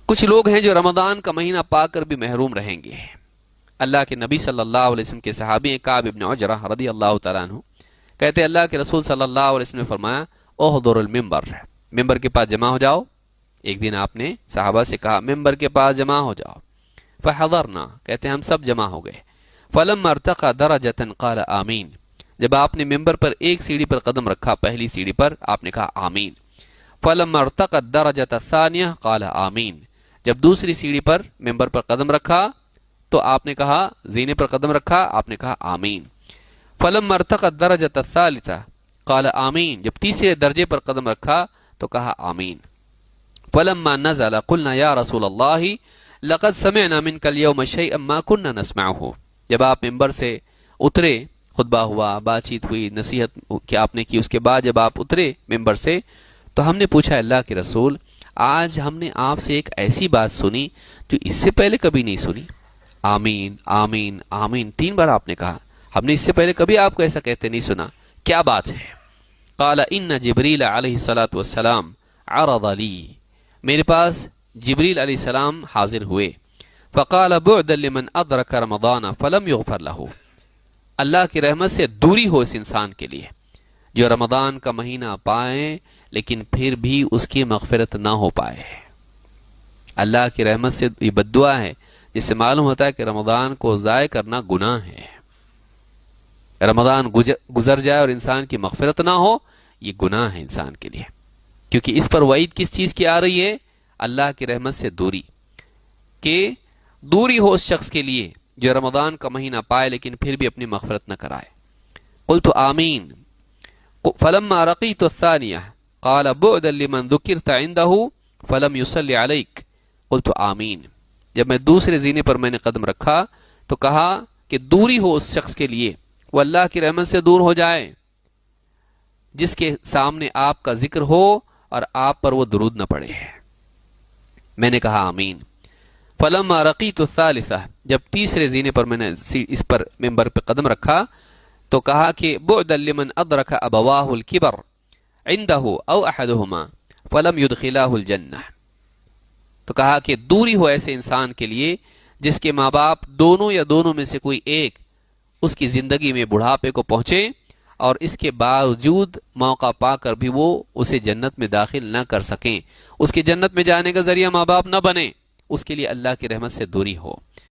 کچھ لوگ ہیں جو رمضان کا مہینہ پا کر بھی محروم رہیں گے۔ اللہ کے نبی صلی اللہ علیہ وسلم کے صحابی ہیں کعب بن عجرہ رضی اللہ تعالیٰ عنہ، کہتے اللہ کے رسول صلی اللہ علیہ وسلم نے فرمایا احضر المنبر، ممبر کے پاس جمع ہو جاؤ۔ ایک دن آپ نے صحابہ سے کہا ممبر کے پاس جمع ہو جاؤ، فحضرنا، کہتے ہم سب جمع ہو گئے۔ فلما ارتقى درجة قال آمین، جب آپ نے ممبر پر ایک سیڑھی پر قدم رکھا، پہلی سیڑھی پر، آپ نے کہا آمین۔ فلما ارتقى الدرجة الثانية قال آمین، جب دوسری سیڑھی پر ممبر پر قدم رکھا تو آپ نے کہا، زینے پر قدم رکھا، آپ نے کہا آمین۔ فلما ارتقى الدرجة الثالثة قال آمین، جب تیسرے درجے پر قدم رکھا تو کہا آمین۔ فلما نزل قلنا یا رسول اللہ لقد سمعنا منك اليوم شيئا ما كنا نسمعه، جب آپ ممبر سے اترے، خطبہ ہوا، بات چیت ہوئی، نصیحت کہ آپ نے کی، اس کے بعد جب آپ اترے ممبر سے تو ہم نے پوچھا اللہ کے رسول آج ہم نے آپ سے ایک ایسی بات سنی جو اس سے پہلے کبھی نہیں سنی۔ آمین آمین آمین 3 بار آپ نے کہا، ہم نے اس سے پہلے کبھی آپ کو ایسا کہتے نہیں سنا، کیا بات ہے؟ قال ان جبریل علیہ الصلاۃ والسلام عرض لی، میرے پاس جبریل علیہ السلام حاضر ہوئے، فقال بعدا لمن ادرک رمضان فلم یغفر له، اللہ کی رحمت سے دوری ہو اس انسان کے لیے جو رمضان کا مہینہ پائے لیکن پھر بھی اس کی مغفرت نہ ہو پائے۔ اللہ کی رحمت سے یہ بد دعا ہے، جس سے معلوم ہوتا ہے کہ رمضان کو ضائع کرنا گناہ ہے۔ رمضان گزر جائے اور انسان کی مغفرت نہ ہو، یہ گناہ ہے انسان کے لیے، کیونکہ اس پر وعید کس چیز کی آ رہی ہے؟ اللہ کی رحمت سے دوری، کہ دوری ہو اس شخص کے لیے جو رمضان کا مہینہ پائے لیکن پھر بھی اپنی مغفرت نہ کرائے۔ قلت آمین۔ فلما رقیت الثانیہ قال بعدا لمن ذکرت عنده فلم يصلی علیک، قلت آمین، جب میں دوسرے زینے پر میں نے قدم رکھا تو کہا کہ دوری ہو اس شخص کے لیے وہ اللہ کی رحمت سے دور ہو جائے جس کے سامنے آپ کا ذکر ہو اور آپ پر وہ درود نہ پڑے۔ میں نے کہا آمین۔ فلما رقیت الثالثہ، جب تیسرے زینے پر میں نے اس پر ممبر پہ قدم رکھا تو کہا کہ بعدا لمن ادرک ابواہ الکبر عنده او احدهما فلم يدخلاه الجنہ، تو کہا کہ دوری ہو ایسے انسان کے لیے جس کے ماں باپ دونوں یا دونوں میں سے کوئی ایک اس کی زندگی میں بڑھاپے کو پہنچے اور اس کے باوجود موقع پا کر بھی وہ اسے جنت میں داخل نہ کر سکیں، اس کے جنت میں جانے کا ذریعہ ماں باپ نہ بنے، اس کے لیے اللہ کی رحمت سے دوری ہو۔